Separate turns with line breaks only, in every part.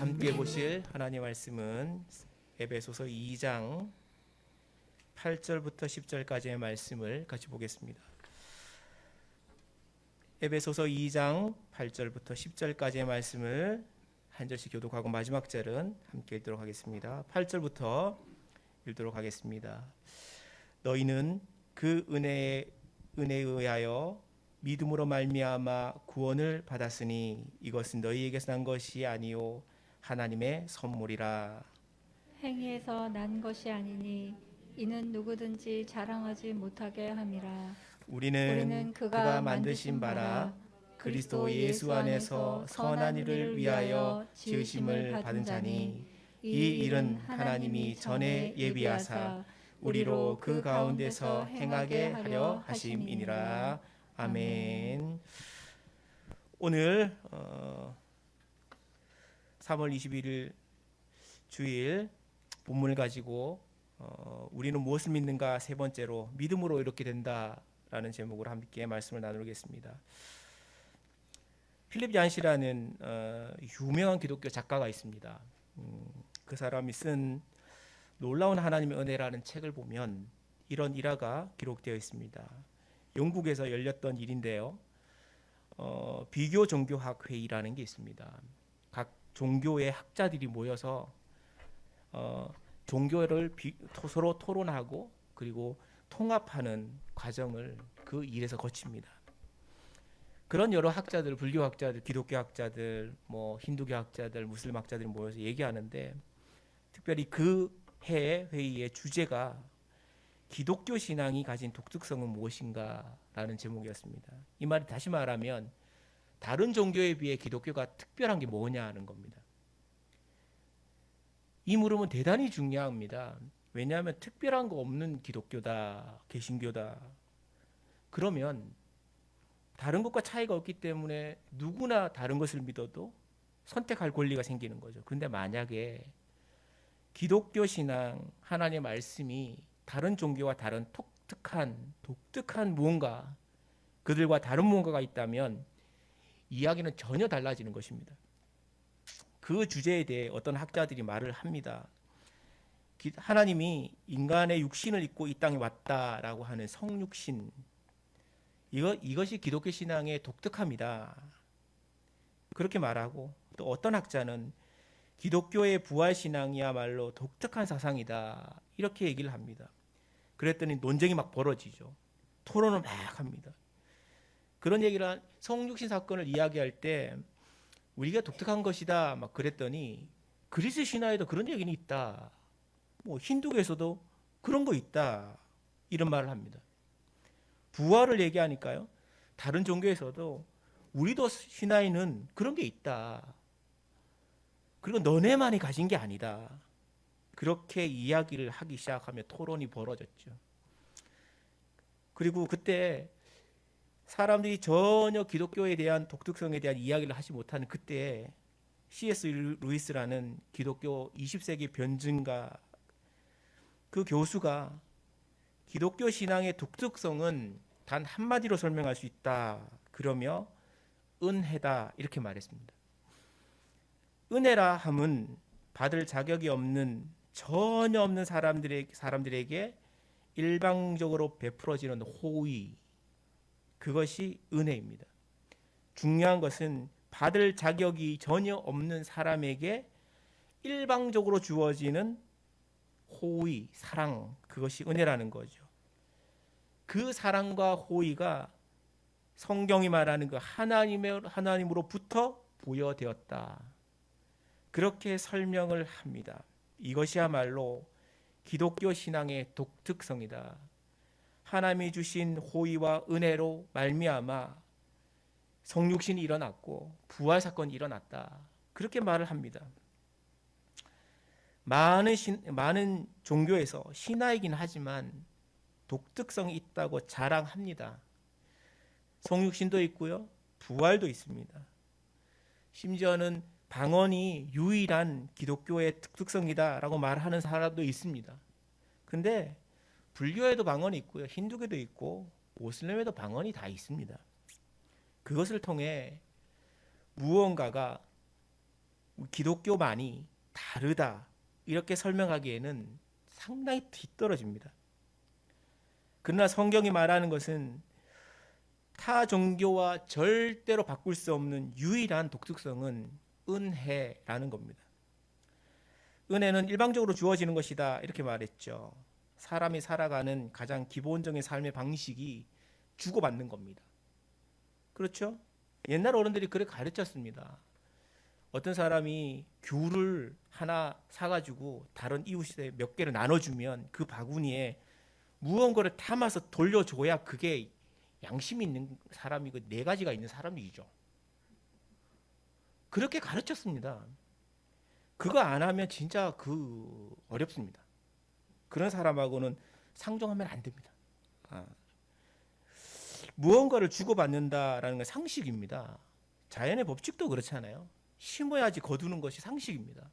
함께 보실 하나님의 말씀은 에베소서 2장 8절부터 10절까지의 말씀을 같이 보겠습니다. 에베소서 2장 8절부터 10절까지의 말씀을 한 절씩 교독하고 마지막 절은 함께 읽도록 하겠습니다. 8절부터 읽도록 하겠습니다. 너희는 그 은혜에 의하여 믿음으로 말미암아 구원을 받았으니 이것은 너희에게서 난 것이 아니요 하나님의 선물이라.
행위에서 난 것이 아니니 이는 누구든지 자랑하지 못하게 함이라.
우리는 그가 만드신 바라 그리스도 예수 안에서 선한 일을 위하여 지으심을 받은 자니 이 일은 하나님이 전에 예비하사 우리로 그 가운데서 행하게 하려 하심이니라. 아멘. 오늘 3월 21일 주일 본문을 가지고 우리는 무엇을 믿는가 세 번째로 믿음으로 이렇게 된다라는 제목으로 함께 말씀을 나누겠습니다. 필립 얀시라는 유명한 기독교 작가가 있습니다. 그 사람이 쓴 놀라운 하나님의 은혜라는 책을 보면 이런 일화가 기록되어 있습니다. 영국에서 열렸던 일인데요. 비교 종교학 회의라는 게 있습니다. 각 종교의 학자들이 모여서 종교를 서로 토론하고 그리고 통합하는 과정을 그 일에서 거칩니다. 그런 여러 학자들, 불교 학자들, 기독교 학자들, 힌두교 학자들, 무슬림 학자들이 모여서 얘기하는데 특별히 그 해의 회의의 주제가 기독교 신앙이 가진 독특성은 무엇인가라는 제목이었습니다. 이 말이 다시 말하면 다른 종교에 비해 기독교가 특별한 게 뭐냐는 겁니다. 이 물음은 대단히 중요합니다. 왜냐하면 특별한 거 없는 기독교다, 개신교다. 그러면 다른 것과 차이가 없기 때문에 누구나 다른 것을 믿어도 선택할 권리가 생기는 거죠. 그런데 만약에 기독교 신앙, 하나님의 말씀이 다른 종교와 다른 독특한 무언가, 그들과 다른 무언가가 있다면 이야기는 전혀 달라지는 것입니다. 그 주제에 대해 어떤 학자들이 말을 합니다. 하나님이 인간의 육신을 입고 이 땅에 왔다라고 하는 성육신, 이것이 기독교 신앙의 독특함이다. 그렇게 말하고 또 어떤 학자는 기독교의 부활 신앙이야말로 독특한 사상이다. 이렇게 얘기를 합니다. 그랬더니 논쟁이 막 벌어지죠. 토론을 막 합니다. 그런 얘기를 성육신 사건을 이야기할 때 우리가 독특한 것이다 막 그랬더니 그리스 신화에도 그런 얘기는 있다. 힌두교에서도 그런 거 있다. 이런 말을 합니다. 부활을 얘기하니까요. 다른 종교에서도 우리도 신화에는 그런 게 있다. 그리고 너네만이 가진 게 아니다. 그렇게 이야기를 하기 시작하며 토론이 벌어졌죠. 그리고 그때 사람들이 전혀 기독교에 대한 독특성에 대한 이야기를 하지 못하는 그때 C.S. 루이스라는 기독교 20세기 변증가 그 교수가 기독교 신앙의 독특성은 단 한마디로 설명할 수 있다. 그러며 은혜다 이렇게 말했습니다. 은혜라 함은 받을 자격이 없는 전혀 없는 사람들에게 일방적으로 베풀어지는 호의, 그것이 은혜입니다. 중요한 것은 받을 자격이 전혀 없는 사람에게 일방적으로 주어지는 호의, 사랑, 그것이 은혜라는 거죠. 그 사랑과 호의가 성경이 말하는 그 하나님으로부터 부여되었다. 그렇게 설명을 합니다. 이것이야말로 기독교 신앙의 독특성이다. 하나님이 주신 호의와 은혜로 말미암아 성육신이 일어났고 부활 사건이 일어났다. 그렇게 말을 합니다. 많은 종교에서 신화이긴 하지만 독특성이 있다고 자랑합니다. 성육신도 있고요. 부활도 있습니다. 심지어는 방언이 유일한 기독교의 특성이다라고 말하는 사람도 있습니다. 근데 불교에도 방언이 있고요. 힌두교도 있고 모슬림에도 방언이 다 있습니다. 그것을 통해 무언가가 기독교만이 다르다 이렇게 설명하기에는 상당히 뒤떨어집니다. 그러나 성경이 말하는 것은 타 종교와 절대로 바꿀 수 없는 유일한 독특성은 은혜라는 겁니다. 은혜는 일방적으로 주어지는 것이다 이렇게 말했죠. 사람이 살아가는 가장 기본적인 삶의 방식이 주고받는 겁니다. 그렇죠? 옛날 어른들이 그렇게 가르쳤습니다. 어떤 사람이 귤을 하나 사가지고 다른 이웃에 몇 개를 나눠주면 그 바구니에 무언가를 담아서 돌려줘야 그게 양심이 있는 사람이고 네 가지가 있는 사람이죠. 그렇게 가르쳤습니다. 그거 안 하면 진짜 어렵습니다. 그런 사람하고는 상종하면 안 됩니다. 무언가를 주고받는다라는 건 상식입니다. 자연의 법칙도 그렇잖아요. 심어야지 거두는 것이 상식입니다.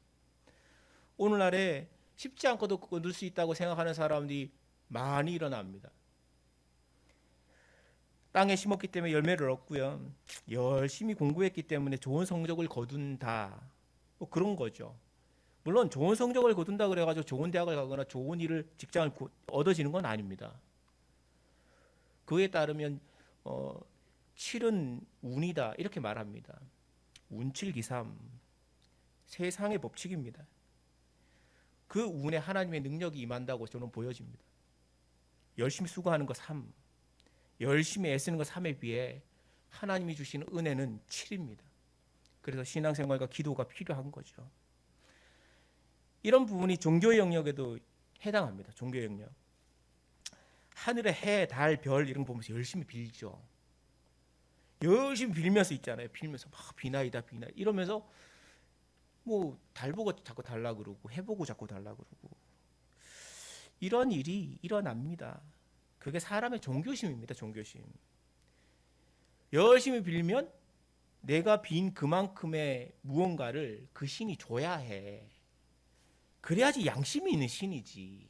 오늘날에 쉽지 않고도 거둘 수 있다고 생각하는 사람들이 많이 일어납니다. 땅에 심었기 때문에 열매를 얻고요. 열심히 공부했기 때문에 좋은 성적을 거둔다. 뭐 그런 거죠. 물론 좋은 성적을 거둔다 그래가지고 좋은 대학을 가거나 좋은 직장을 얻어지는 건 아닙니다. 그에 따르면 칠은 운이다 이렇게 말합니다. 운칠기삼 세상의 법칙입니다. 그 운에 하나님의 능력이 임한다고 저는 보여집니다. 열심히 수고하는 거 3, 열심히 애쓰는 거 3에 비해 하나님이 주시는 은혜는 7입니다. 그래서 신앙생활과 기도가 필요한 거죠. 이런 부분이 종교의 영역에도 해당합니다. 종교의 영역. 하늘의 해, 달, 별 이런 거 보면서 열심히 빌죠. 열심히 빌면서 있잖아요. 빌면서 막 비나이다 이러면서 뭐 달 보고 자꾸 달라 그러고 해 보고 자꾸 달라 그러고 이런 일이 일어납니다. 그게 사람의 종교심입니다. 종교심. 열심히 빌면 내가 빈 그만큼의 무언가를 그 신이 줘야 해. 그래야지 양심이 있는 신이지.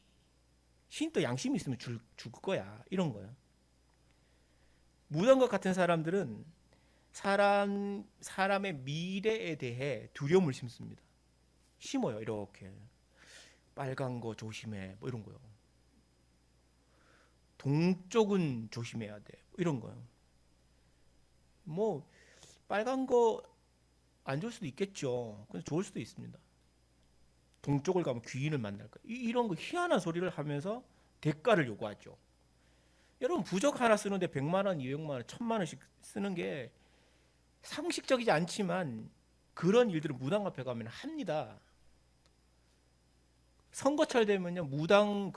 신도 양심이 있으면 줄 거야. 이런 거야. 무당과 같은 사람들은 사람의 미래에 대해 두려움을 심습니다. 심어요. 이렇게 빨간 거 조심해. 뭐 이런 거요. 동쪽은 조심해야 돼. 뭐 이런 거요. 뭐 빨간 거 안 좋을 수도 있겠죠. 근데 좋을 수도 있습니다. 동쪽을 가면 귀인을 만날 거야. 이런 거 희한한 소리를 하면서 대가를 요구하죠. 여러분 부적 하나 쓰는데 100만 원, 200만 원, 1000만 원씩 쓰는 게 상식적이지 않지만 그런 일들을 무당 앞에 가면 합니다. 선거철 되면요 무당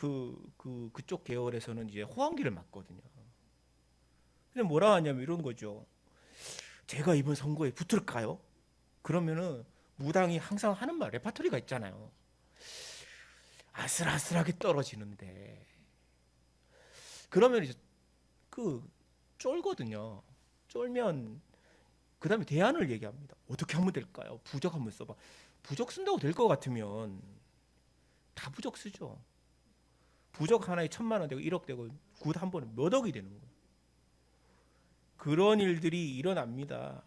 그쪽 계열에서는 이제 호황기를 맞거든요. 근데 뭐라 하냐면 이런 거죠. 제가 이번 선거에 붙을까요? 그러면은 무당이 항상 하는 말 레파토리가 있잖아요. 아슬아슬하게 떨어지는데 그러면 이제 쫄거든요. 쫄면 그 다음에 대안을 얘기합니다. 어떻게 하면 될까요? 부적 한번 써봐. 부적 쓴다고 될 것 같으면 다 부적 쓰죠. 부적 하나에 1000만 원 되고 1억 되고 굿 한 번에 몇 억이 되는 거예요. 그런 일들이 일어납니다.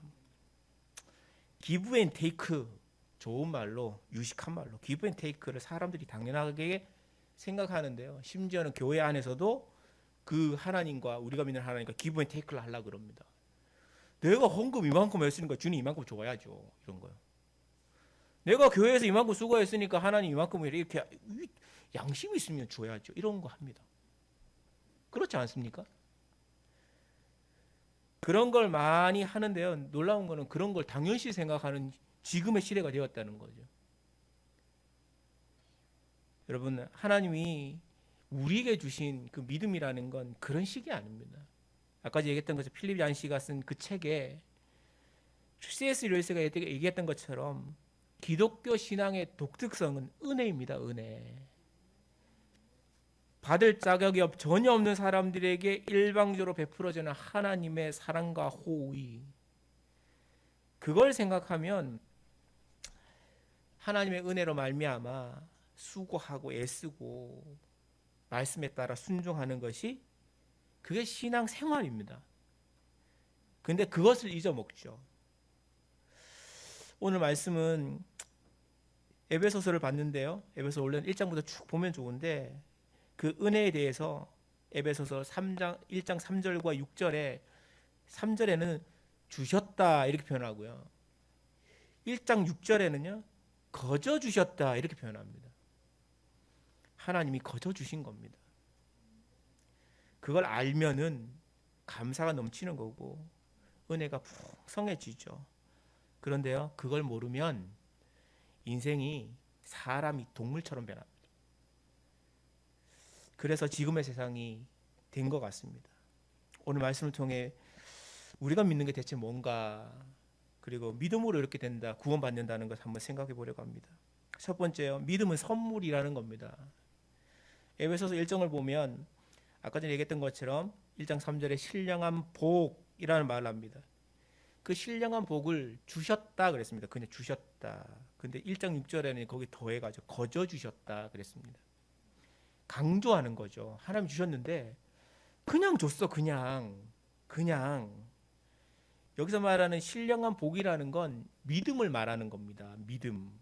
기브 앤 테이크, 좋은 말로 유식한 말로 기브 앤 테이크를 사람들이 당연하게 생각하는데요. 심지어는 교회 안에서도 그 하나님과 우리가 믿는 하나님과 기브 앤 테이크를 하려고 그럽니다. 내가 헌금 이만큼 했으니까 주님 이만큼 줘야죠. 이런 거요. 내가 교회에서 이만큼 수고했으니까 하나님 이만큼 이렇게 양심이 있으면 줘야죠. 이런 거 합니다. 그렇지 않습니까? 그런 걸 많이 하는데요. 놀라운 거는 그런 걸 당연시 생각하는 지금의 시대가 되었다는 거죠. 여러분, 하나님이 우리에게 주신 그 믿음이라는 건 그런 식이 아닙니다. 아까 얘기했던 것처럼 필립 얀시가 쓴 그 책에 C.S. 루이스가 얘기했던 것처럼 기독교 신앙의 독특성은 은혜입니다. 은혜. 받을 자격이 전혀 없는 사람들에게 일방적으로 베풀어지는 하나님의 사랑과 호의. 그걸 생각하면 하나님의 은혜로 말미암아 수고하고 애쓰고 말씀에 따라 순종하는 것이 그게 신앙 생활입니다. 근데 그것을 잊어먹죠. 오늘 말씀은 에베소서를 봤는데요. 에베소 원래 1장부터 쭉 보면 좋은데 그 은혜에 대해서 에베소서 1장 3절과 6절에 3절에는 주셨다 이렇게 표현하고요. 1장 6절에는요. 거저 주셨다 이렇게 표현합니다. 하나님이 거저 주신 겁니다. 그걸 알면은 감사가 넘치는 거고 은혜가 풍성해지죠. 그런데요. 그걸 모르면 인생이 사람이 동물처럼 변합니다. 그래서 지금의 세상이 된 것 같습니다. 오늘 말씀을 통해 우리가 믿는 게 대체 뭔가, 그리고 믿음으로 이렇게 된다, 구원받는다는 것을 한번 생각해 보려고 합니다. 첫 번째요, 믿음은 선물이라는 겁니다. 에베소서 1장을 보면 아까 전에 얘기했던 것처럼 1장 3절에 신령한 복이라는 말을 합니다. 그 신령한 복을 주셨다 그랬습니다. 그냥 주셨다. 근데 1장 6절에는 거기 더해가지고 거저 주셨다 그랬습니다. 강조하는 거죠. 하나님 주셨는데 그냥 줬어. 그냥 여기서 말하는 신령한 복이라는 건 믿음을 말하는 겁니다. 믿음.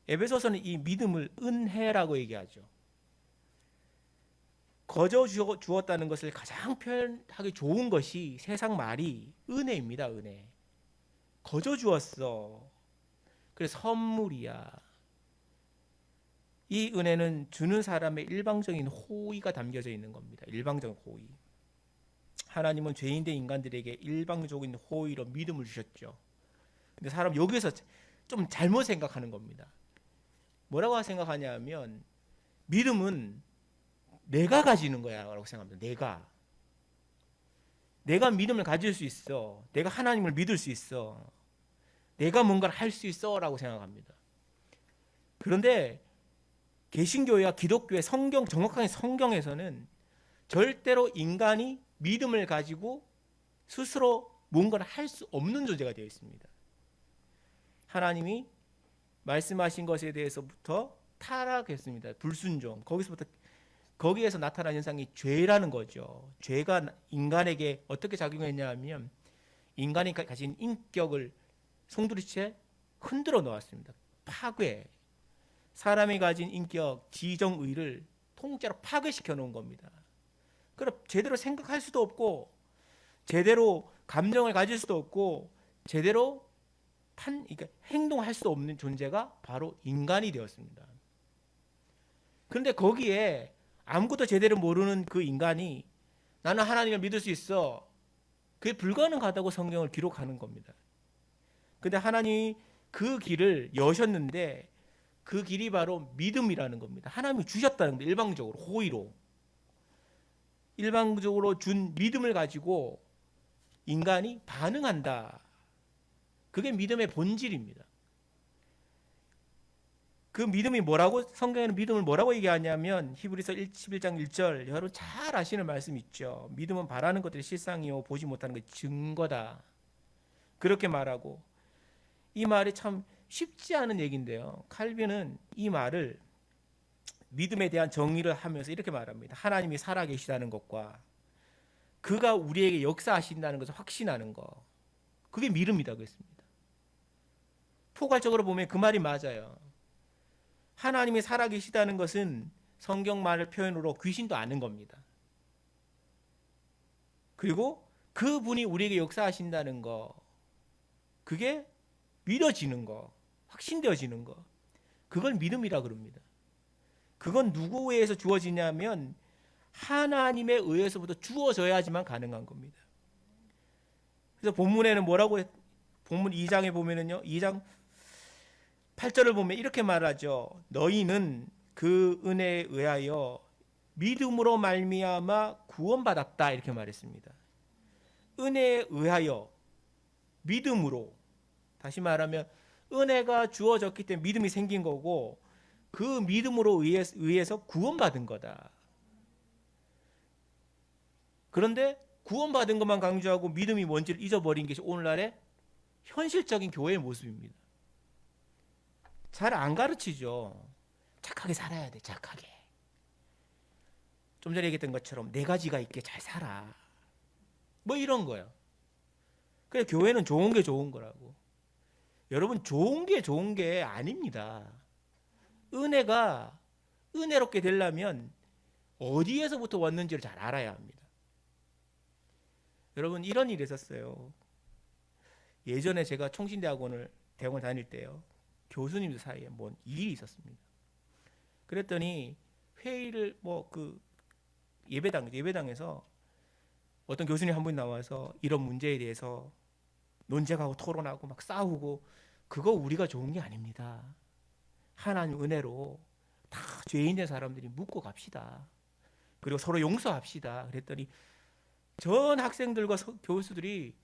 에베소서는 이 믿음을 은혜라고 얘기하죠. 거저 주었다는 것을 가장 표현하기 좋은 것이 세상 말이 은혜입니다. 은혜. 거저 주었어. 그래서 선물이야. 이 은혜는 주는 사람의 일방적인 호의가 담겨져 있는 겁니다. 일방적인 호의. 하나님은 죄인된 인간들에게 일방적인 호의로 믿음을 주셨죠. 근데 사람 여기서 좀 잘못 생각하는 겁니다. 뭐라고 생각하냐면 믿음은 내가 가지는 거야 라고 생각합니다. 내가 믿음을 가질 수 있어. 내가 하나님을 믿을 수 있어. 내가 뭔가를 할 수 있어 라고 생각합니다. 그런데 개신교회와 기독교의 성경, 정확하게 성경에서는 절대로 인간이 믿음을 가지고 스스로 뭔가를 할 수 없는 존재가 되어 있습니다. 하나님이 말씀하신 것에 대해서부터 타락했습니다. 불순종. 거기에서 나타난 현상이 죄라는 거죠. 죄가 인간에게 어떻게 작용했냐 하면 인간이 가진 인격을 송두리째 흔들어 놓았습니다. 파괴. 사람이 가진 인격, 지정의를 통째로 파괴시켜 놓은 겁니다. 그럼 제대로 생각할 수도 없고 제대로 감정을 가질 수도 없고 제대로 그러니까 행동할 수도 없는 존재가 바로 인간이 되었습니다. 그런데 거기에 아무것도 제대로 모르는 그 인간이 나는 하나님을 믿을 수 있어. 그게 불가능하다고 성경을 기록하는 겁니다. 그런데 하나님이 그 길을 여셨는데 그 길이 바로 믿음이라는 겁니다. 하나님이 주셨다는 겁니다. 일방적으로, 호의로. 일방적으로 준 믿음을 가지고 인간이 반응한다. 그게 믿음의 본질입니다. 그 믿음이 뭐라고, 성경에는 믿음을 뭐라고 얘기하냐면 히브리서 11장 1절, 여러분 잘 아시는 말씀 있죠. 믿음은 바라는 것들이 실상이요 보지 못하는 것이 증거다. 그렇게 말하고, 이 말이 참 쉽지 않은 얘기인데요. 칼빈은 이 말을 믿음에 대한 정의를 하면서 이렇게 말합니다. 하나님이 살아계시다는 것과 그가 우리에게 역사하신다는 것을 확신하는 것, 그게 믿음이다 그랬습니다. 포괄적으로 보면 그 말이 맞아요. 하나님이 살아계시다는 것은 성경 말을 표현으로 귀신도 아는 겁니다. 그리고 그분이 우리에게 역사하신다는 거, 그게 믿어지는 거, 확신되어지는 거, 그걸 믿음이라 그럽니다. 그건 누구에 의해서 주어지냐면 하나님에 의해서부터 주어져야지만 가능한 겁니다. 그래서 본문에는 뭐라고 본문 2장에 보면은요, 2장 8절을 보면 이렇게 말하죠. 너희는 그 은혜에 의하여 믿음으로 말미암아 구원받았다 이렇게 말했습니다. 은혜에 의하여 믿음으로, 다시 말하면 은혜가 주어졌기 때문에 믿음이 생긴 거고 그 믿음으로 의해서 구원받은 거다. 그런데 구원받은 것만 강조하고 믿음이 뭔지를 잊어버린 것이 오늘날의 현실적인 교회의 모습입니다. 잘 안 가르치죠. 착하게 살아야 돼. 착하게. 좀 전에 얘기했던 것처럼 네 가지가 있게 잘 살아. 뭐 이런 거요. 그래 교회는 좋은 게 좋은 거라고. 여러분 좋은 게 아닙니다. 은혜가 은혜롭게 되려면 어디에서부터 왔는지를 잘 알아야 합니다. 여러분 이런 일이 있었어요. 예전에 제가 대학원을 다닐 때요. 교수님들 사이에 뭔 일이 있었습니다. 그랬더니 회의를 예배당에서 어떤 교수님 한 분이 나와서 이런 문제에 대해서 논쟁하고 토론하고 막 싸우고 그거 우리가 좋은 게 아닙니다. 하나님 은혜로 다 죄인된 사람들이 묻고 갑시다. 그리고 서로 용서합시다. 그랬더니 전 학생들과 교수들이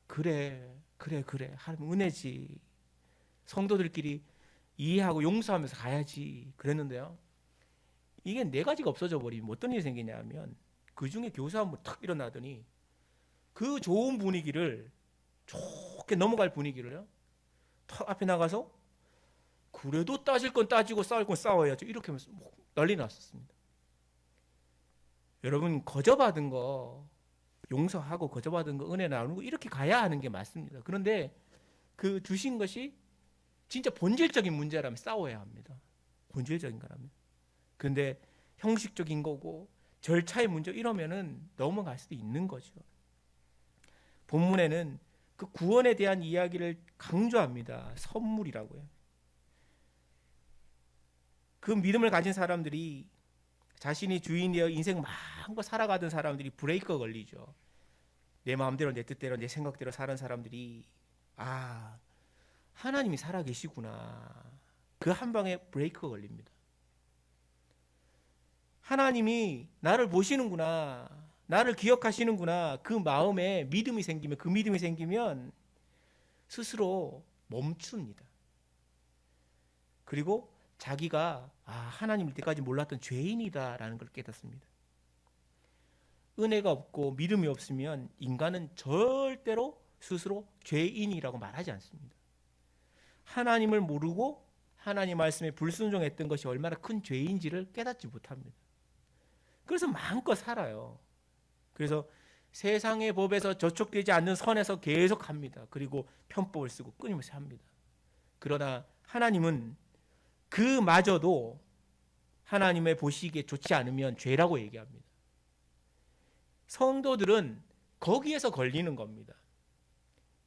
그래 하나님 은혜지. 성도들끼리 이해하고 용서하면서 가야지. 그랬는데요. 이게 네 가지가 없어져 버리면 어떤 일이 생기냐면 그 중에 교수 한 분 탁 일어나더니 그 좋은 분위기를 좋게 넘어갈 분위기를요. 탁 앞에 나가서 그래도 따질 건 따지고 싸울 건 싸워야죠. 이렇게 하면서 난리 났었습니다. 여러분 거저받은 거 용서하고 거저받은 거 은혜 나누고 이렇게 가야 하는 게 맞습니다. 그런데 그 주신 것이 진짜 본질적인 문제라면 싸워야 합니다. 본질적인 거라면. 그런데 형식적인 거고 절차의 문제 이러면은 넘어갈 수도 있는 거죠. 본문에는 그 구원에 대한 이야기를 강조합니다. 선물이라고요. 그 믿음을 가진 사람들이 자신이 주인이어 인생 마음껏 살아가던 사람들이 브레이크가 걸리죠. 내 마음대로 내 뜻대로 내 생각대로 사는 사람들이 하나님이 살아계시구나. 그 한 방에 브레이크가 걸립니다. 하나님이 나를 보시는구나. 나를 기억하시는구나. 그 마음에 믿음이 생기면 스스로 멈춥니다. 그리고 자기가 하나님을 때까지 몰랐던 죄인이다라는 걸 깨닫습니다. 은혜가 없고 믿음이 없으면 인간은 절대로 스스로 죄인이라고 말하지 않습니다. 하나님을 모르고 하나님 말씀에 불순종했던 것이 얼마나 큰 죄인지를 깨닫지 못합니다. 그래서 마음껏 살아요. 그래서 세상의 법에서 저촉되지 않는 선에서 계속 합니다. 그리고 편법을 쓰고 끊임없이 합니다. 그러나 하나님은 그마저도 하나님의 보시기에 좋지 않으면 죄라고 얘기합니다. 성도들은 거기에서 걸리는 겁니다.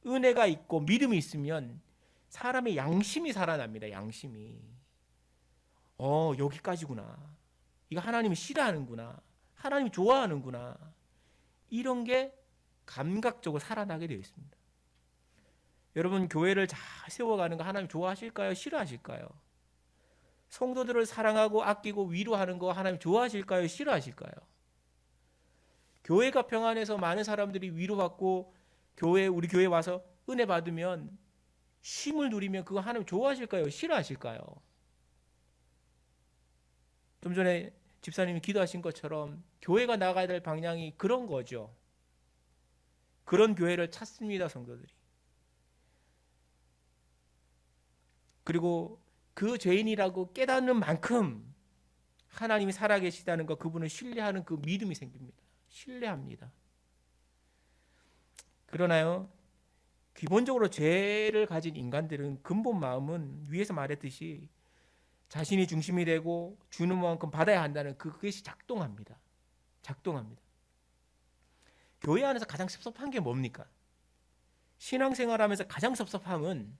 은혜가 있고 믿음이 있으면 사람의 양심이 살아납니다. 양심이. 여기까지구나. 이거 하나님이 싫어하는구나. 하나님이 좋아하는구나. 이런 게 감각적으로 살아나게 되어 있습니다. 여러분 교회를 잘 세워가는 거 하나님 좋아하실까요? 싫어하실까요? 성도들을 사랑하고 아끼고 위로하는 거 하나님 좋아하실까요? 싫어하실까요? 교회가 평안해서 많은 사람들이 위로받고 우리 교회 와서 은혜 받으면 쉼을 누리면 그거 하나님 좋아하실까요? 싫어하실까요? 좀 전에 집사님이 기도하신 것처럼 교회가 나가야 될 방향이 그런 거죠. 그런 교회를 찾습니다, 성도들이. 그리고 그 죄인이라고 깨닫는 만큼 하나님이 살아계시다는 것, 그분을 신뢰하는 그 믿음이 생깁니다. 신뢰합니다. 그러나요, 기본적으로 죄를 가진 인간들은 근본 마음은 위에서 말했듯이 자신이 중심이 되고 주는 만큼 받아야 한다는 그것이 작동합니다. 교회 안에서 가장 섭섭한 게 뭡니까? 신앙생활하면서 가장 섭섭함은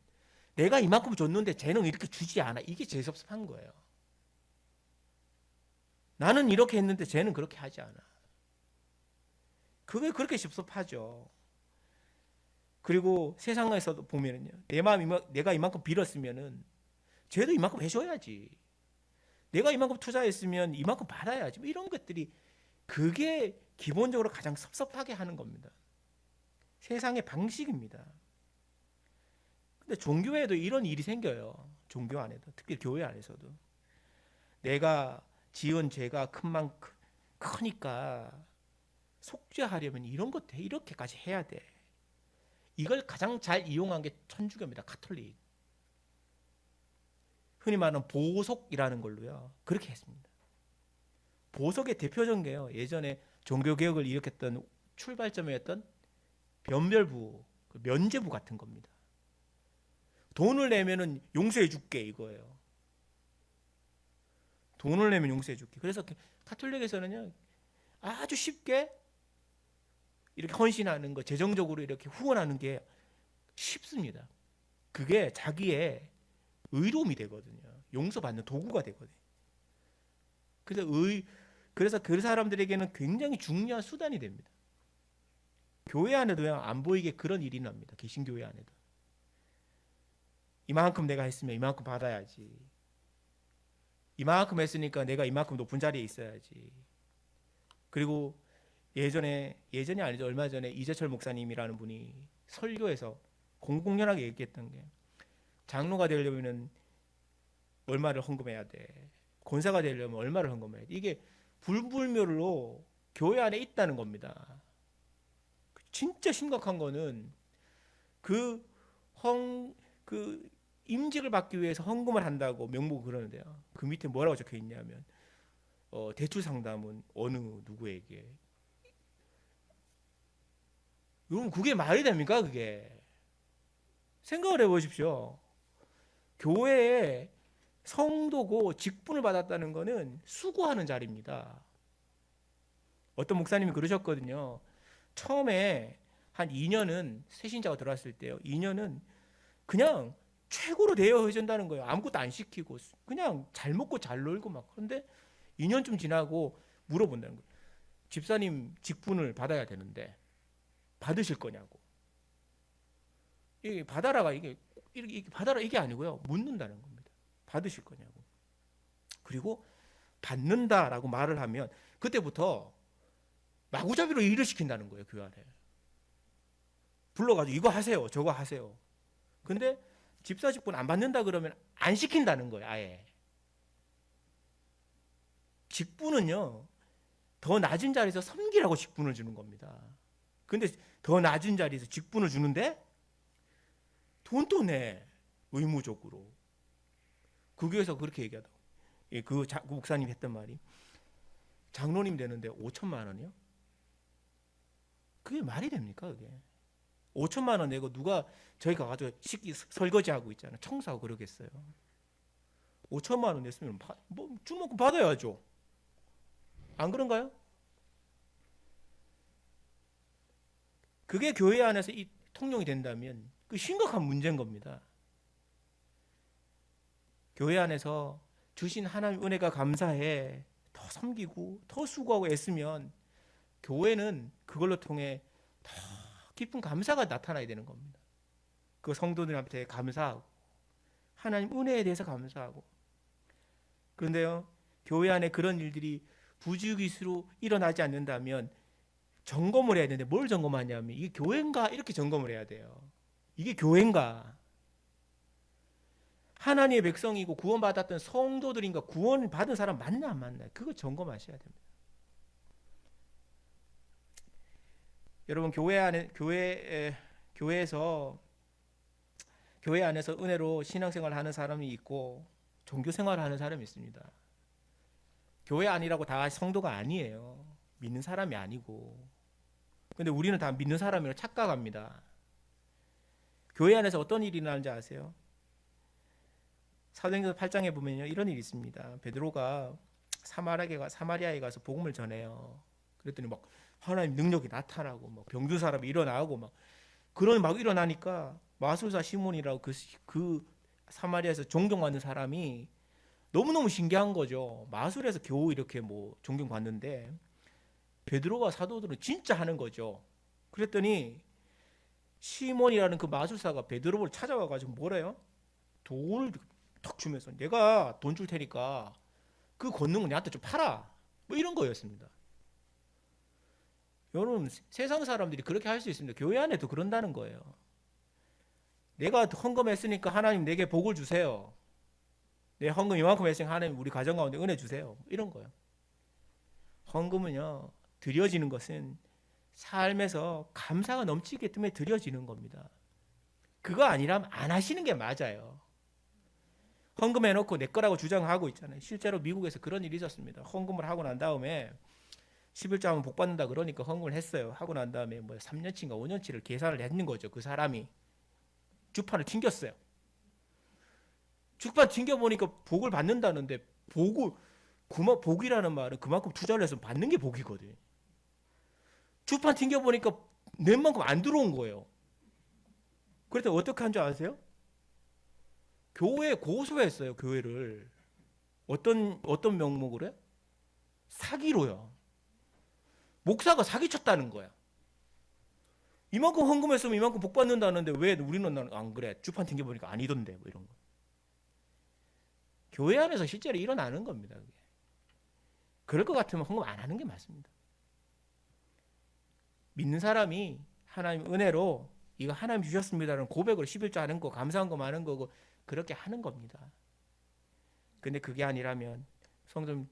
내가 이만큼 줬는데 쟤는 이렇게 주지 않아. 이게 제일 섭섭한 거예요. 나는 이렇게 했는데 쟤는 그렇게 하지 않아. 그게 그렇게 섭섭하죠. 그리고 세상에서도 보면은요, 내가 이만큼 빌었으면은 쟤도 이만큼 해줘야지. 내가 이만큼 투자했으면 이만큼 받아야지. 이런 것들이 그게 기본적으로 가장 섭섭하게 하는 겁니다. 세상의 방식입니다. 근데 종교에도 이런 일이 생겨요. 종교 안에도, 특히 교회 안에서도. 내가 지은 죄가 크니까 속죄하려면 이런 것 이렇게까지 해야 돼. 이걸 가장 잘 이용한 게 천주교입니다. 가톨릭. 흔히 말하는 보속이라는 걸로요. 그렇게 했습니다. 보속의 대표적인 게요. 예전에 종교개혁을 일으켰던 출발점이었던 변별부, 면제부 같은 겁니다. 돈을 내면은 용서해 줄게 이거예요. 돈을 내면 용서해 줄게. 그래서 가톨릭에서는요 아주 쉽게 이렇게 헌신하는 거, 재정적으로 이렇게 후원하는 게 쉽습니다. 그게 자기의 의로움이 되거든요. 용서받는 도구가 되거든요. 그래서 그 사람들에게는 굉장히 중요한 수단이 됩니다. 교회 안에도요 안 보이게 그런 일이 납니다. 개신교회 안에도 이만큼 내가 했으면 이만큼 받아야지. 이만큼 했으니까 내가 이만큼 높은 자리에 있어야지. 그리고 예전이 아니죠. 얼마 전에 이재철 목사님이라는 분이 설교에서 공공연하게 얘기했던 게 장로가 되려면 얼마를 헌금해야 돼. 권사가 되려면 얼마를 헌금해야 돼. 이게 불불멸로 교회 안에 있다는 겁니다. 진짜 심각한 거는 그 임직을 받기 위해서 헌금을 한다고 명목을 그러는데요. 그 밑에 뭐라고 적혀 있냐면 대출 상담은 어느 누구에게. 여러분 그게 말이 됩니까? 그게 생각을 해보십시오. 교회에 성도고 직분을 받았다는 것은 수고하는 자리입니다. 어떤 목사님이 그러셨거든요. 처음에 한 2년은 새신자가 들어왔을 때요. 2년은 그냥 최고로 대여해 준다는 거예요. 아무것도 안 시키고 그냥 잘 먹고 잘 놀고 막. 그런데 2년쯤 지나고 물어본다는 거예요. 집사님 직분을 받아야 되는데 받으실 거냐고. 이게 받아라가 이게 받아라 이게 아니고요. 묻는다는 겁니다. 받으실 거냐고. 그리고 받는다라고 말을 하면 그때부터 마구잡이로 일을 시킨다는 거예요. 교회 안에. 불러가지고 이거 하세요. 저거 하세요. 근데 집사 직분 안 받는다 그러면 안 시킨다는 거예요. 아예. 직분은요. 더 낮은 자리에서 섬기라고 직분을 주는 겁니다. 근데 더 낮은 자리에서 직분을 주는데 돈도 내. 의무적으로. 그 교회에서 그렇게 얘기하더라고요. 그 목사님이 했던 말이 장로님 되는데 5천만 원이요? 그게 말이 됩니까? 그게 5천만 원 내고 누가 저희가 가지고 식기 설거지하고 있잖아요. 청소하고 그러겠어요. 5천만 원 냈으면 뭐 주먹 받아야죠. 안 그런가요? 그게 교회 안에서 이 통용이 된다면 그 심각한 문제인 겁니다. 교회 안에서 주신 하나님 은혜가 감사해 더 섬기고 더 수고하고 애쓰면 교회는 그걸로 통해 더 깊은 감사가 나타나야 되는 겁니다. 그 성도들한테 감사하고 하나님 은혜에 대해서 감사하고. 그런데요 교회 안에 그런 일들이 부지기수로 일어나지 않는다면 점검을 해야 되는데 뭘 점검하냐면 이게 교회인가 이렇게 점검을 해야 돼요. 이게 교회인가? 하나님의 백성이고 구원받았던 성도들인가 구원받은 사람 맞나 안 맞나 그거 점검하셔야 됩니다. 여러분 교회에서 교회 안에서 은혜로 신앙생활을 하는 사람이 있고 종교생활을 하는 사람이 있습니다. 교회 아니라고 다 성도가 아니에요. 믿는 사람이 아니고. 근데 우리는 다 믿는 사람이라고 착각합니다. 교회 안에서 어떤 일이 일어나는지 아세요? 사도행전 8장에 보면요 이런 일이 있습니다. 베드로가 사마리아에 가서 복음을 전해요. 그랬더니 막 하나님 능력이 나타나고 막 병든 사람이 일어나고 막 그런 막 일어나니까 마술사 시몬이라고 그 사마리아에서 존경받는 사람이 너무너무 신기한 거죠. 마술에서 겨우 이렇게 뭐 존경받는데 베드로와 사도들은 진짜 하는 거죠. 그랬더니 시몬이라는 그 마술사가 베드로를 찾아와가지고 뭐래요? 돈을 턱 주면서 내가 돈 줄 테니까 그 권능을 내한테 좀 팔아. 뭐 이런 거였습니다. 여러분 세상 사람들이 그렇게 할 수 있습니다. 교회 안에도 그런다는 거예요. 내가 헌금했으니까 하나님 내게 복을 주세요. 내 헌금 이만큼 했으니까 하나님 우리 가정 가운데 은혜 주세요. 이런 거예요. 헌금은요 드려지는 것은 삶에서 감사가 넘치기 때문에 드려지는 겁니다. 그거 아니라면 안 하시는 게 맞아요. 헌금해놓고 내 거라고 주장하고 있잖아요. 실제로 미국에서 그런 일이 있었습니다. 헌금을 하고 난 다음에 11조 하면 복 받는다 그러니까 헌금을 했어요. 하고 난 다음에 뭐 3년치인가 5년치를 계산을 했는 거죠. 그 사람이 주판을 튕겼어요. 죽판 튕겨보니까 복을 받는다는데 복이라는 말은 그만큼 투자를 해서 받는 게 복이거든. 죽판 튕겨보니까 낸만큼 안 들어온 거예요. 그래서 어떻게 한 줄 아세요? 교회에 고소했어요. 교회를. 어떤 명목으로 해? 사기로요. 목사가 사기쳤다는 거야. 이만큼 헌금했으면 이만큼 복 받는다는데 왜 우리는 안 그래? 주판 튕겨보니까 아니던데 뭐 이런 거. 교회 안에서 실제로 일어나는 겁니다. 그게. 그럴 것 같으면 헌금 안 하는 게 맞습니다. 믿는 사람이 하나님 은혜로 이거 하나님 주셨습니다라는 고백으로 11조 하는 거, 감사한 거 많은 거고 그렇게 하는 겁니다. 근데 그게 아니라면 성도님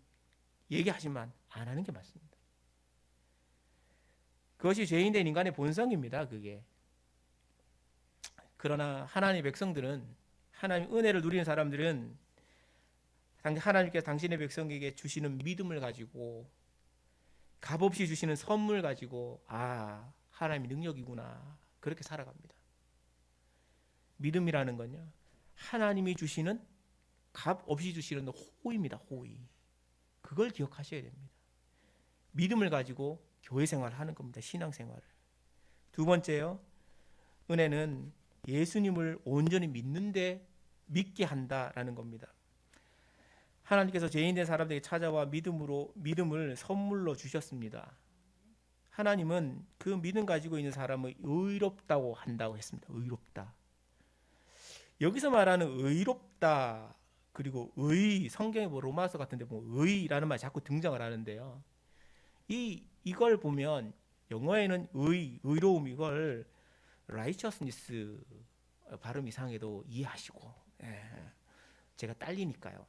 얘기하지만 안 하는 게 맞습니다. 그것이 죄인된 인간의 본성입니다. 그게. 그러나 하나님의 백성들은, 하나님 은혜를 누리는 사람들은 하나님께서 당신의 백성에게 주시는 믿음을 가지고, 값없이 주시는 선물 가지고, 아, 하나님의 능력이구나, 그렇게 살아갑니다. 믿음이라는 건요, 하나님이 주시는, 값없이 주시는 호의입니다. 호의. 그걸 기억하셔야 됩니다. 믿음을 가지고 교회 생활을 하는 겁니다. 신앙 생활을. 두 번째요, 은혜는 예수님을 온전히 믿게 한다라는 겁니다. 하나님께서 죄인된 사람들에게 찾아와 믿음을 선물로 주셨습니다. 하나님은 그 믿음 가지고 있는 사람을 의롭다고 한다고 했습니다. 의롭다. 여기서 말하는 의롭다, 그리고 성경에 로마서 같은데 의라는 말이 자꾸 등장을 하는데요. 이걸 보면 영어에는 의로움, 이걸 righteousness, 발음 이상해도 이해하시고, 제가 딸리니까요.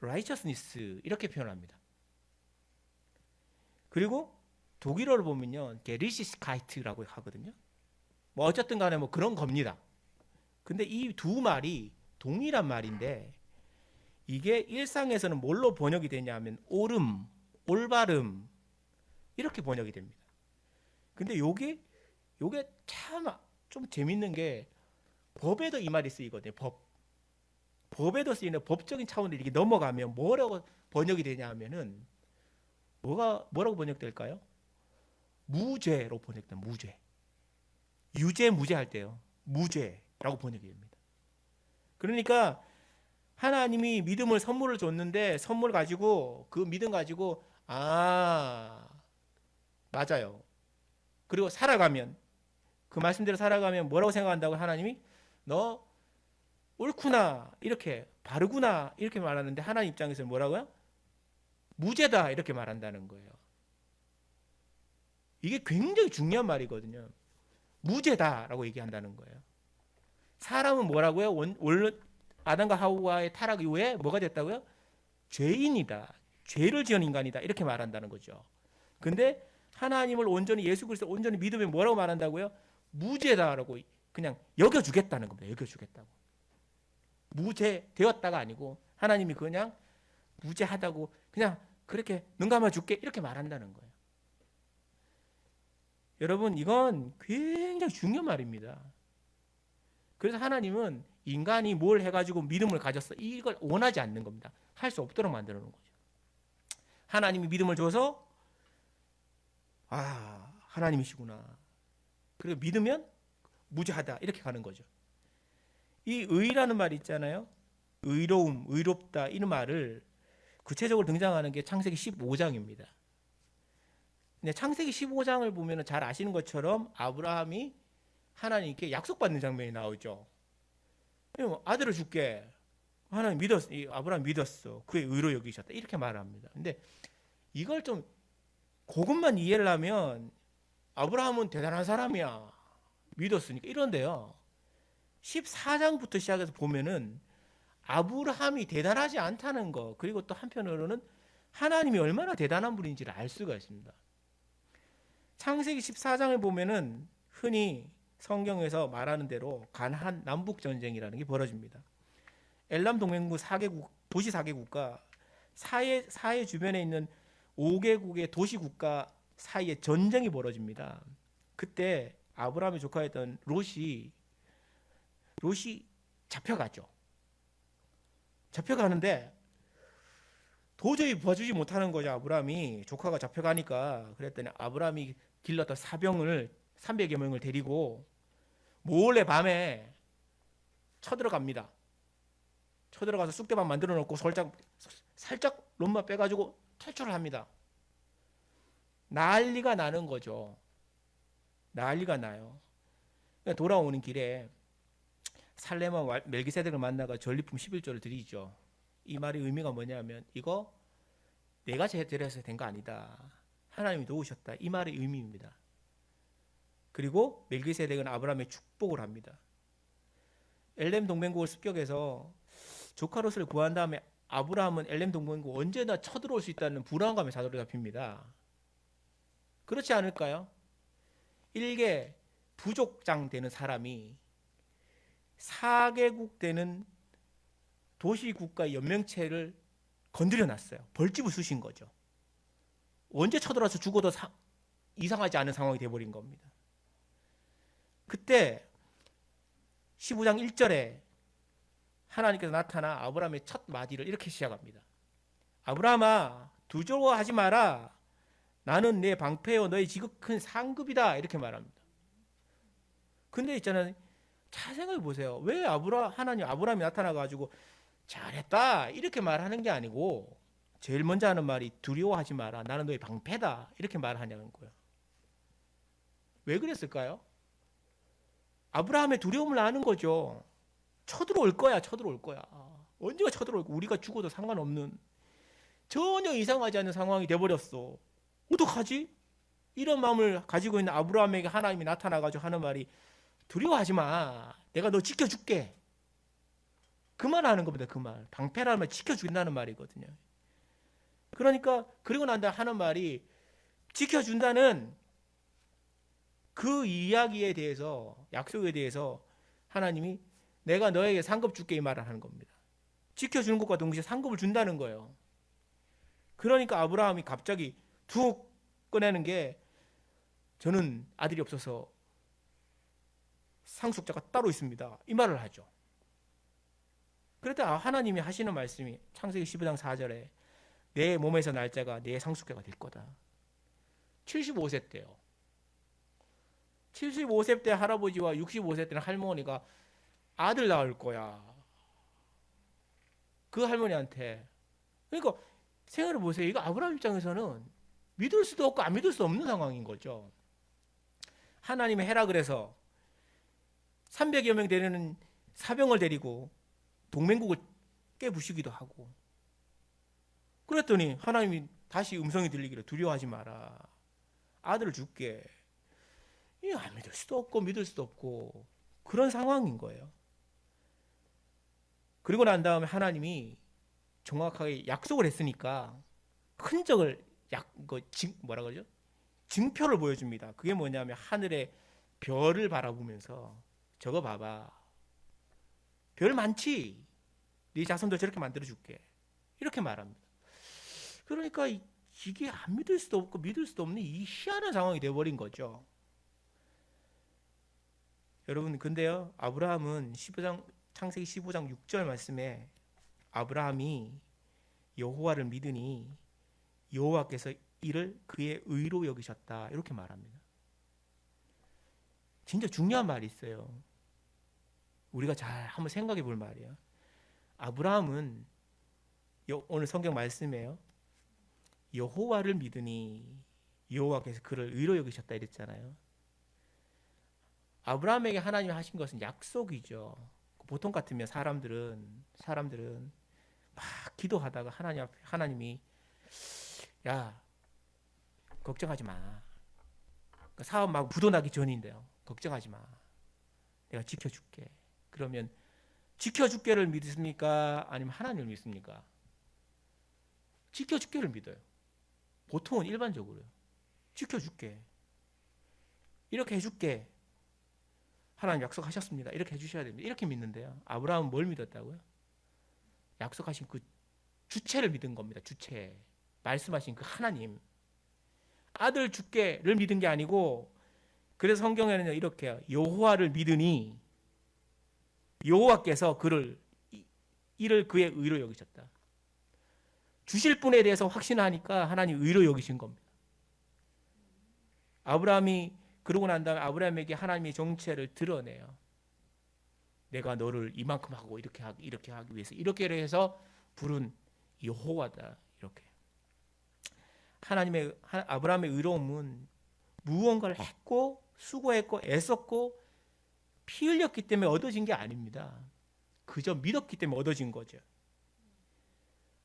righteousness 이렇게 표현합니다. 그리고 독일어를 보면요, 게리시스카이트라고 하거든요. 어쨌든 간에 그런 겁니다. 근데 이 두 말이 동일한 말인데 이게 일상에서는 뭘로 번역이 되냐면 옳음, 올바름 이렇게 번역이 됩니다. 근데 요게 참 좀 재밌는 게 법에도 이 말이 쓰이거든요. 법에도 쓰이는 법적인 차원으로 이렇게 넘어가면 뭐라고 번역이 되냐 하면은 뭐라고 번역될까요? 무죄로 번역됩니다. 무죄. 유죄 무죄 할 때요. 무죄라고 번역이 됩니다. 그러니까 하나님이 믿음을 선물을 줬는데 선물 가지고 그 믿음 가지고 맞아요. 그리고 살아가면 그 말씀대로 살아가면 뭐라고 생각한다고 하나님이 너 옳구나 이렇게 바르구나 이렇게 말하는데 하나님 입장에서는 뭐라고요? 무죄다 이렇게 말한다는 거예요. 이게 굉장히 중요한 말이거든요. 무죄다라고 얘기한다는 거예요. 사람은 뭐라고요? 아담과 하와의 타락 이후에 뭐가 됐다고요? 죄인이다. 죄를 지은 인간이다. 이렇게 말한다는 거죠. 근데 하나님을 온전히 예수 그리스도 온전히 믿으면 뭐라고 말한다고요? 무죄다라고 그냥 여겨주겠다는 겁니다. 여겨주겠다고. 무죄 되었다가 아니고 하나님이 그냥 무죄하다고 그냥 그렇게 눈 감아줄게 이렇게 말한다는 거예요. 여러분 이건 굉장히 중요한 말입니다. 그래서 하나님은 인간이 뭘 해가지고 믿음을 가졌어 이걸 원하지 않는 겁니다. 할 수 없도록 만들어 놓은 거죠. 하나님이 믿음을 줘서 하나님이시구나. 그리고 믿으면 무죄하다 이렇게 가는 거죠. 이 의라는 말이 있잖아요. 의로움, 의롭다 이런 말을 구체적으로 등장하는 게 창세기 15장입니다. 근데 창세기 15장을 보면 잘 아시는 것처럼 아브라함이 하나님께 약속받는 장면이 나오죠. 아들을 줄게. 하나님 믿었어. 아브라함 믿었어. 그의 의로 여기셨다. 이렇게 말합니다. 근데 이걸 좀 그것만 이해를 하면 아브라함은 대단한 사람이야. 믿었으니까 이런데요. 14장부터 시작해서 보면은 아브라함이 대단하지 않다는 거, 그리고 또 한편으로는 하나님이 얼마나 대단한 분인지를 알 수가 있습니다. 창세기 14장을 보면은 흔히 성경에서 말하는 대로 가나안 남북 전쟁이라는 게 벌어집니다. 엘람 동맹국 4개국, 도시 4개국과 사해 주변에 있는 5개국의 도시 국가 사이에 전쟁이 벌어집니다. 그때 아브라함의 조카였던 롯이 잡혀가죠. 잡혀가는데 도저히 봐주지 못하는 거죠. 아브라함이 조카가 잡혀가니까. 그랬더니 아브라함이 길렀던 사병을 300여 명을 데리고 몰래 밤에 쳐들어갑니다. 쳐들어가서 쑥대밭 만들어 놓고 살짝 롬마 빼가지고 탈출을 합니다. 난리가 나는 거죠. 난리가 나요. 돌아오는 길에 살레마 멜기세덱을 만나가 전리품 11조를 드리죠. 이 말의 의미가 뭐냐면 이거 내가 제대로해서 된 거 아니다. 하나님이 도우셨다. 이 말의 의미입니다. 그리고 멜기세덱은 아브라함의 축복을 합니다. 엘렘 동맹국을 습격해서 조카 롯을 구한 다음에 아브라함은 엘렘 동맹국 언제나 쳐들어올 수 있다는 불안감에 사로잡힙니다. 그렇지 않을까요? 일개 부족장 되는 사람이 4개국 되는 도시국가 연맹체를 건드려 놨어요. 벌집을 쑤신 거죠. 언제 쳐들어와서 죽어도 이상하지 않은 상황이 돼버린 겁니다. 그때 15장 1절에 하나님께서 나타나 아브라함의 첫 마디를 이렇게 시작합니다. 아브라함아, 두려워하지 마라. 나는 내 방패요 너의 지극한 상급이다. 이렇게 말합니다. 근데 있잖아요. 잘 생각해 보세요. 왜 하나님 아브라함이 나타나가지고 잘했다 이렇게 말하는 게 아니고 제일 먼저 하는 말이 두려워하지 마라. 나는 너의 방패다. 이렇게 말하냐는 거예요. 왜 그랬을까요? 아브라함의 두려움을 아는 거죠. 쳐들어올 거야. 쳐들어올 거야. 언제가 쳐들어올 거야. 우리가 죽어도 상관없는 전혀 이상하지 않은 상황이 돼버렸어. 어떡하지? 이런 마음을 가지고 있는 아브라함에게 하나님이 나타나가지고 하는 말이 두려워하지 마. 내가 너 지켜줄게. 그 말 하는 겁니다. 그 말. 방패라는 말 지켜준다는 말이거든요. 그러니까 그리고 난 다음에 하는 말이 지켜준다는 그 이야기에 대해서 약속에 대해서 하나님이 내가 너에게 상급 줄게 이 말을 하는 겁니다. 지켜주는 것과 동시에 상급을 준다는 거예요. 그러니까 아브라함이 갑자기 툭 꺼내는 게 저는 아들이 없어서 상속자가 따로 있습니다. 이 말을 하죠. 그럴 때 하나님이 하시는 말씀이 창세기 15장 4절에 내 몸에서 날 자가 내 상속자가 될 거다. 75세 때요. 75세 때 할아버지와 65세 때는 할머니가 아들 낳을 거야. 그 할머니한테. 그러니까 생각해 보세요. 이거 아브라함 입장에서는 믿을 수도 없고 안 믿을 수 없는 상황인 거죠. 하나님이 해라 그래서 300여 명 되는 사병을 데리고 동맹국을 깨부시기도 하고 그랬더니 하나님이 다시 음성이 들리기를 두려워하지 마라. 아들을 줄게. 안 믿을 수도 없고 믿을 수도 없고 그런 상황인 거예요. 그리고 난 다음에 하나님이 정확하게 약속을 했으니까 흔적을 뭐라 그러죠? 증표를 보여줍니다. 그게 뭐냐면 하늘의 별을 바라보면서 저거 봐봐. 별 많지? 네 자손도 저렇게 만들어줄게. 이렇게 말합니다. 그러니까 이게 안 믿을 수도 없고 믿을 수도 없는 이 희한한 상황이 되어버린 거죠. 여러분 근데요 아브라함은 창세기 15장 6절 말씀에 아브라함이 여호와를 믿으니 여호와께서 이를 그의 의로 여기셨다 이렇게 말합니다. 진짜 중요한 말이 있어요. 우리가 잘 한번 생각해 볼 말이에요. 아브라함은 오늘 성경 말씀이에요. 여호와를 믿으니 여호와께서 그를 의로 여기셨다 이랬잖아요. 아브라함에게 하나님이 하신 것은 약속이죠. 보통 같으면 사람들은 막 기도하다가 하나님이 야 걱정하지 마. 사업 막 부도나기 전인데요. 걱정하지 마. 내가 지켜줄게. 그러면 지켜줄게를 믿습니까? 아니면 하나님을 믿습니까? 지켜줄게를 믿어요. 보통은 일반적으로요. 지켜줄게. 이렇게 해줄게. 하나님 약속하셨습니다. 이렇게 해주셔야 됩니다. 이렇게 믿는데요. 아브라함은 뭘 믿었다고요? 약속하신 그 주체를 믿은 겁니다. 주체. 말씀하신 그 하나님. 아들 줄게를 믿은 게 아니고 그래서 성경에는 이렇게 여호와를 믿으니 여호와께서 그를 이를 그의 의로 여기셨다. 주실 분에 대해서 확신하니까 하나님 의로 여기신 겁니다. 아브라함이 그러고 난 다음에 아브라함에게 하나님의 정체를 드러내요. 내가 너를 이만큼 하고 이렇게 하기 위해서 이렇게 해서 부른 여호와다. 이렇게 아브라함의 의로움은 무언가를 했고 수고했고 애썼고 피 흘렸기 때문에 얻어진 게 아닙니다. 그저 믿었기 때문에 얻어진 거죠.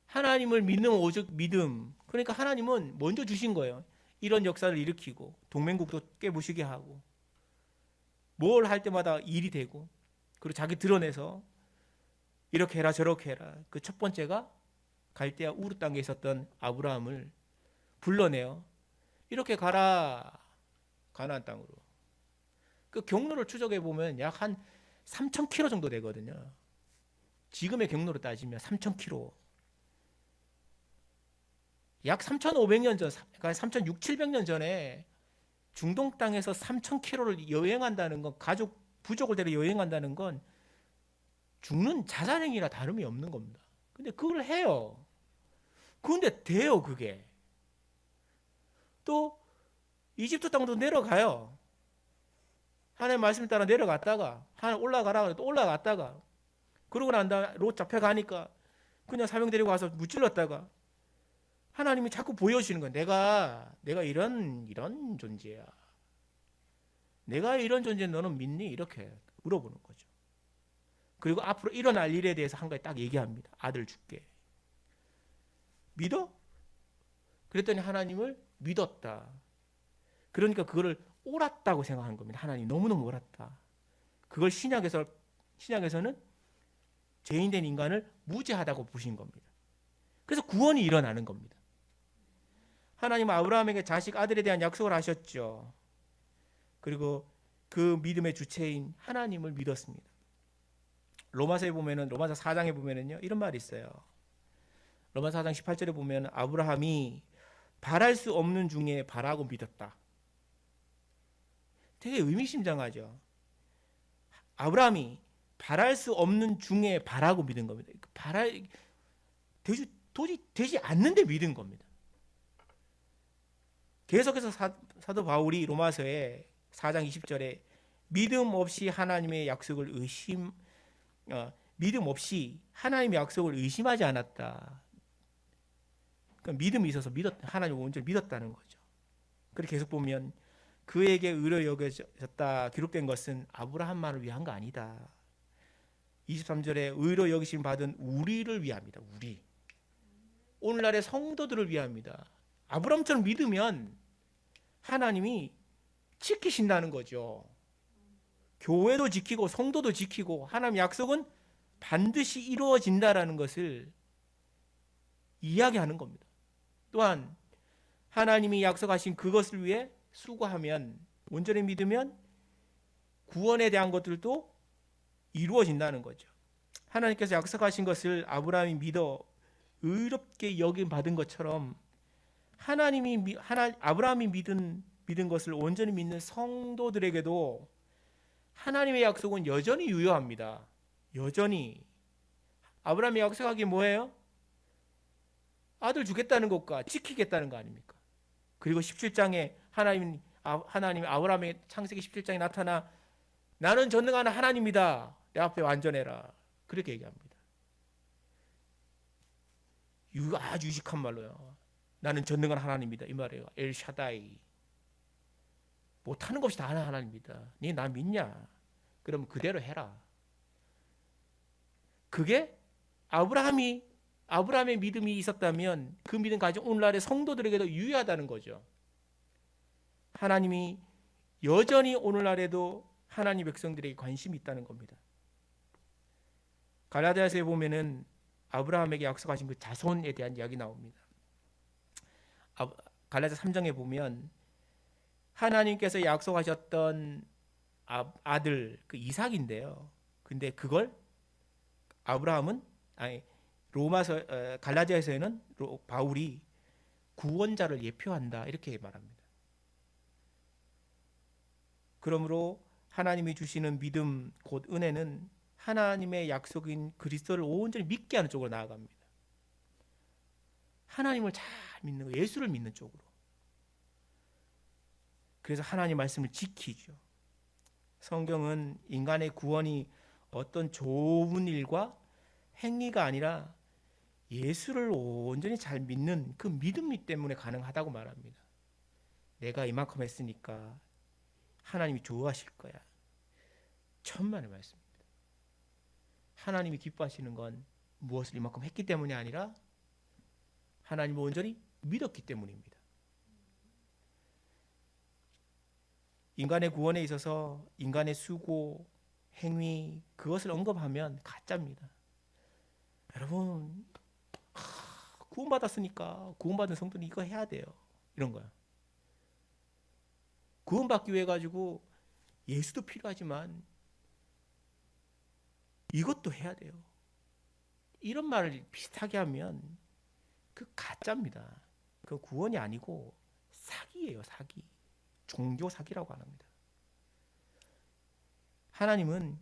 하나님을 믿는 오직 믿음. 그러니까 하나님은 먼저 주신 거예요. 이런 역사를 일으키고 동맹국도 깨부시게 하고 뭘 할 때마다 일이 되고 그리고 자기 드러내서 이렇게 해라 저렇게 해라. 그 첫 번째가 갈대아 우르 땅에 있었던 아브라함을 불러내요. 이렇게 가라 가나안 땅으로. 그 경로를 추적해 보면 약 한 3,000km 정도 되거든요. 지금의 경로로 따지면 3,000km. 약 3,500년 전, 그러니까 3,600, 700년 전에 중동 땅에서 3,000km를 여행한다는 건 가족, 부족을 데려 여행한다는 건 죽는 자살행위나 다름이 없는 겁니다. 근데 그걸 해요. 그런데 돼요, 그게. 또 이집트 땅도 내려가요. 하나님 말씀 따라 내려갔다가 하나님 올라가라 그래도 올라갔다가 그러고 난 다음에 롯 잡혀가니까 그냥 사명 데리고 와서 무찔렀다가 하나님이 자꾸 보여주시는 거예요. 내가 이런 존재야. 내가 이런 존재 너는 믿니? 이렇게 물어보는 거죠. 그리고 앞으로 일어날 일에 대해서 한 가지 딱 얘기합니다. 아들 줄게. 믿어? 그랬더니 하나님을 믿었다. 그러니까 그거를 옳았다고 생각한 겁니다. 하나님 너무너무 옳았다. 그걸 신약에서는 죄인된 인간을 무죄하다고 보신 겁니다. 그래서 구원이 일어나는 겁니다. 하나님은 아브라함에게 자식 아들에 대한 약속을 하셨죠. 그리고 그 믿음의 주체인 하나님을 믿었습니다. 로마서 4장에 보면은요 이런 말이 있어요. 로마서 4장 18절에 보면 아브라함이 바랄 수 없는 중에 바라고 믿었다. 되게 의미심장하죠. 아브라함이 바랄 수 없는 중에 바라고 믿은 겁니다. 도저히 되지 않는데 믿은 겁니다. 계속해서 사도 바울이 로마서에 4장 20절에 믿음 없이 하나님의 약속을 의심하지 않았다. 그러니까 믿음이 있어서 하나님을 온전히 믿었다는 거죠. 그렇게 계속 보면 그에게 의로 여겨졌다 기록된 것은 아브라함만을 위한 거 아니다. 23절에 의로 여기심 받은 우리를 위함이다. 우리. 오늘날의 성도들을 위함이다. 아브라함처럼 믿으면 하나님이 지키신다는 거죠. 교회도 지키고 성도도 지키고 하나님 약속은 반드시 이루어진다라는 것을 이야기하는 겁니다. 또한 하나님이 약속하신 그것을 위해 수고하면 온전히 믿으면 구원에 대한 것들도 이루어진다는 거죠. 하나님께서 약속하신 것을 아브라함이 믿어 의롭게 여김 받은 것처럼 아브라함이 믿은 것을 온전히 믿는 성도들에게도 하나님의 약속은 여전히 유효합니다. 여전히. 아브라함이 약속한 게 뭐예요? 아들 주겠다는 것과 지키겠다는 거 아닙니까? 그리고 17장에 하나님 아브라함의 창세기 17장에 나타나 나는 전능하는 하나님이다. 내 앞에 완전해라. 그렇게 얘기합니다. 아주 유식한 말로요. 나는 전능한 하나님이다. 이 말이에요. 엘샤다이. 못하는 것이 다 하는 하나님이다. 니 나 믿냐? 그럼 그대로 해라. 그게 아브라함의 믿음이 있었다면 그 믿음 가진 오늘날의 성도들에게도 유효하다는 거죠. 하나님이 여전히 오늘날에도 하나님 백성들에게 관심이 있다는 겁니다. 갈라디아서에 보면은 아브라함에게 약속하신 그 자손에 대한 이야기 나옵니다. 갈라디아 3장에 보면 하나님께서 약속하셨던 아들 그 이삭인데요. 근데 그걸 갈라디아서에는 바울이 구원자를 예표한다 이렇게 말합니다. 그러므로 하나님이 주시는 믿음 곧 은혜는 하나님의 약속인 그리스도를 온전히 믿게 하는 쪽으로 나아갑니다. 하나님을 잘 믿는 거, 예수를 믿는 쪽으로. 그래서 하나님 말씀을 지키죠. 성경은 인간의 구원이 어떤 좋은 일과 행위가 아니라 예수를 온전히 잘 믿는 그 믿음 때문에 가능하다고 말합니다. 내가 이만큼 했으니까 하나님이 좋아하실 거야. 천만의 말씀입니다. 하나님이 기뻐하시는 건 무엇을 이만큼 했기 때문이 아니라 하나님을 온전히 믿었기 때문입니다. 인간의 구원에 있어서 인간의 수고, 행위, 그것을 언급하면 가짜입니다. 여러분, 구원받았으니까 구원받은 성도는 이거 해야 돼요. 이런 거야. 구원받기 위해 가지고 예수도 필요하지만 이것도 해야 돼요. 이런 말을 비슷하게 하면 그 가짜입니다. 그 구원이 아니고 사기예요, 사기. 종교 사기라고 합니다. 하나님은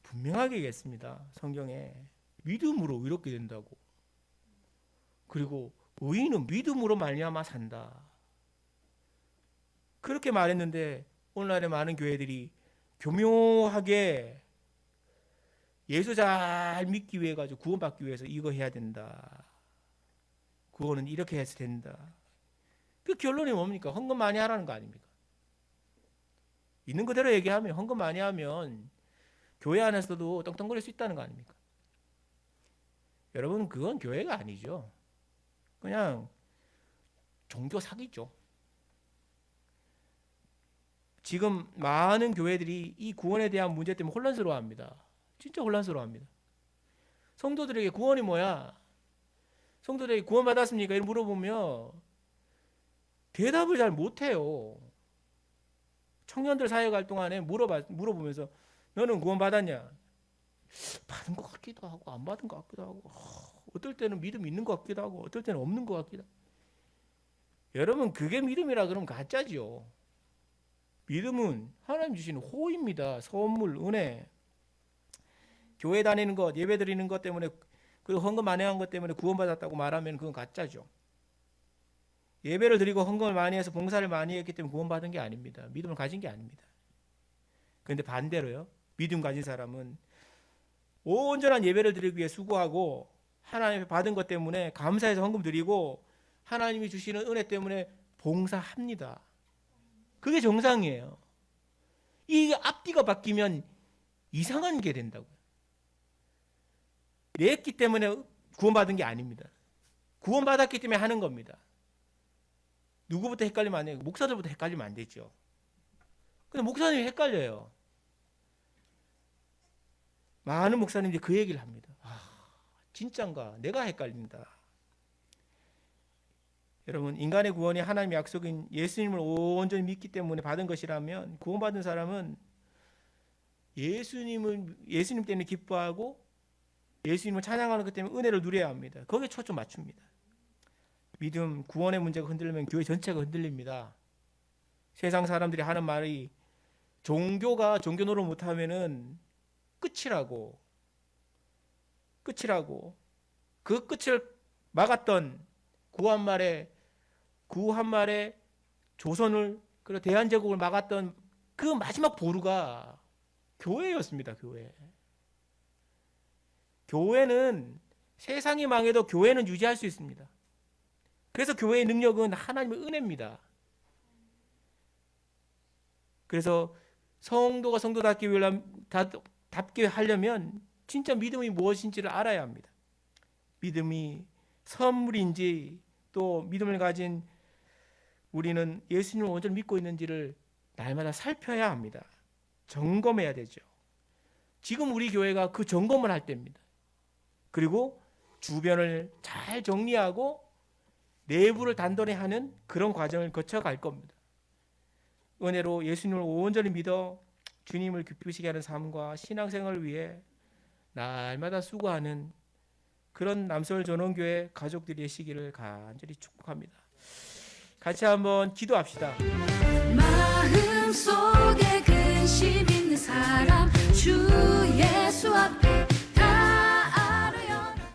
분명하게 얘기했습니다. 성경에 믿음으로 의롭게 된다고. 그리고 의인은 믿음으로 말미암아 산다. 그렇게 말했는데 오늘날의 많은 교회들이 교묘하게 예수 잘 믿기 위해 가지고 구원받기 위해서 이거 해야 된다. 구원은 이렇게 해서 된다. 그 결론이 뭡니까? 헌금 많이 하라는 거 아닙니까? 있는 그대로 얘기하면 헌금 많이 하면 교회 안에서도 떵떵거릴 수 있다는 거 아닙니까? 여러분, 그건 교회가 아니죠. 그냥 종교 사기죠. 지금 많은 교회들이 이 구원에 대한 문제 때문에 혼란스러워합니다. 진짜 혼란스러워합니다. 성도들에게 구원이 뭐야? 성도들에게 구원 받았습니까? 이렇게 물어보면 대답을 잘 못해요. 청년들 사회 갈 동안에 물어보면서 너는 구원 받았냐? 받은 것 같기도 하고 안 받은 것 같기도 하고 어떨 때는 믿음 있는 것 같기도 하고 어떨 때는 없는 것 같기도 하고. 여러분, 그게 믿음이라 그러면 가짜지요. 믿음은 하나님 주시는 호입니다. 선물, 은혜. 교회 다니는 것, 예배 드리는 것 때문에 그리고 헌금 많이 한 것 때문에 구원받았다고 말하면 그건 가짜죠. 예배를 드리고 헌금을 많이 해서 봉사를 많이 했기 때문에 구원받은 게 아닙니다. 믿음을 가진 게 아닙니다. 그런데 반대로요. 믿음 가진 사람은 온전한 예배를 드리기 위해 수고하고 하나님의 받은 것 때문에 감사해서 헌금 드리고 하나님이 주시는 은혜 때문에 봉사합니다. 그게 정상이에요. 이 앞뒤가 바뀌면 이상한 게 된다고요. 냈기 때문에 구원받은 게 아닙니다. 구원받았기 때문에 하는 겁니다. 누구부터 헷갈리면 안 돼요? 목사들부터 헷갈리면 안 되죠. 근데 목사님이 헷갈려요. 많은 목사님들이 그 얘기를 합니다. 진짠가? 내가 헷갈린다. 여러분, 인간의 구원이 하나님의 약속인 예수님을 온전히 믿기 때문에 받은 것이라면 구원받은 사람은 예수님 때문에 기뻐하고 예수님을 찬양하는 것 때문에 은혜를 누려야 합니다. 거기에 초점 맞춥니다. 믿음, 구원의 문제가 흔들리면 교회 전체가 흔들립니다. 세상 사람들이 하는 말이 종교가 종교 노릇 못하면은 끝이라고 그 끝을 막았던 구한말의 조선을 그리고 대한제국을 막았던 그 마지막 보루가 교회였습니다. 교회는 세상이 망해도 교회는 유지할 수 있습니다. 그래서 교회의 능력은 하나님의 은혜입니다. 그래서 성도가 성도답게 하려면 진짜 믿음이 무엇인지를 알아야 합니다. 믿음이 선물인지 또 믿음을 가진 우리는 예수님을 온전히 믿고 있는지를 날마다 살펴야 합니다. 점검해야 되죠. 지금 우리 교회가 그 점검을 할 때입니다. 그리고 주변을 잘 정리하고 내부를 단단히 하는 그런 과정을 거쳐갈 겁니다. 은혜로 예수님을 온전히 믿어 주님을 기쁘시게 하는 삶과 신앙생활을 위해 날마다 수고하는 그런 남서울 전원교회 가족들이 되시기를 간절히 축복합니다. 같이 한번 기도합시다.
마음속